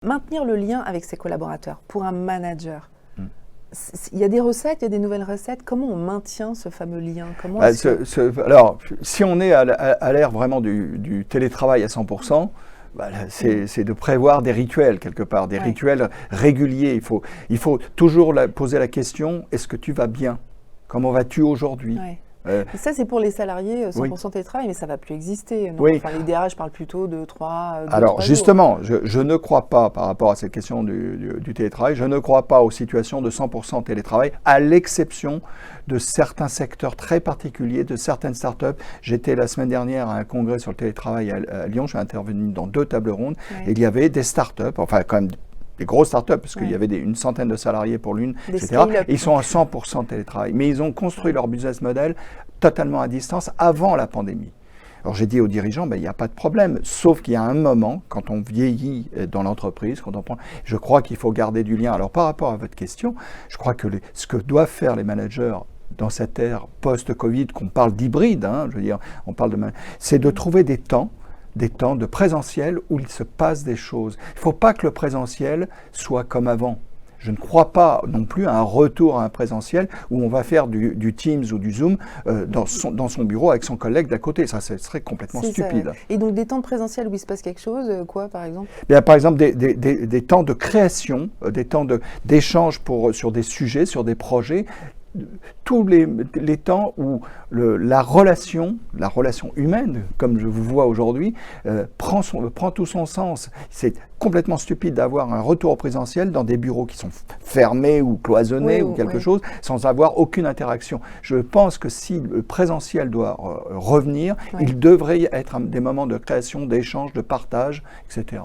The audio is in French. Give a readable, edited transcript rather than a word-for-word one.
Maintenir le lien avec ses collaborateurs, pour un manager, il y a des recettes, il y a des nouvelles recettes. Comment on maintient ce fameux lien? Alors, si on est à l'ère vraiment du télétravail à 100%, c'est de prévoir des rituels quelque part, des rituels réguliers. Il faut toujours poser la question, est-ce que tu vas bien? Comment vas-tu aujourd'hui? Ça, c'est pour les salariés 100% télétravail, mais ça ne va plus exister. Non? Enfin, les DRH parlent plutôt de 3 Alors, justement, je ne crois pas, par rapport à cette question du télétravail, je ne crois pas aux situations de 100% télétravail, à l'exception de certains secteurs très particuliers, de certaines startups. J'étais la semaine dernière à un congrès sur le télétravail à Lyon, j'ai intervenu dans 2 tables rondes, et il y avait des startups, enfin quand même des grosses startups, parce qu'il y avait une centaine de salariés pour l'une, etc. Et ils sont à 100% télétravail. Mais ils ont construit leur business model totalement à distance avant la pandémie. Alors j'ai dit aux dirigeants, il n'y a pas de problème, sauf qu'il y a un moment, quand on vieillit dans l'entreprise, je crois qu'il faut garder du lien. Alors par rapport à votre question, je crois que ce que doivent faire les managers dans cette ère post-Covid, qu'on parle d'hybride, je veux dire, c'est de trouver des temps de présentiel où il se passe des choses. Il ne faut pas que le présentiel soit comme avant. Je ne crois pas non plus à un retour à un présentiel où on va faire du Teams ou du Zoom dans son bureau avec son collègue d'à côté. Ça, ce serait complètement stupide. Et donc des temps de présentiel où il se passe quelque chose, quoi par exemple? Par exemple, des temps de création, des temps d'échange sur des sujets, sur des projets. Tous les temps où la relation humaine, comme je vous vois aujourd'hui, prend tout son sens. C'est complètement stupide d'avoir un retour au présentiel dans des bureaux qui sont fermés ou cloisonnés ou quelque chose, sans avoir aucune interaction. Je pense que si le présentiel doit revenir, il devrait être des moments de création, d'échange, de partage, etc.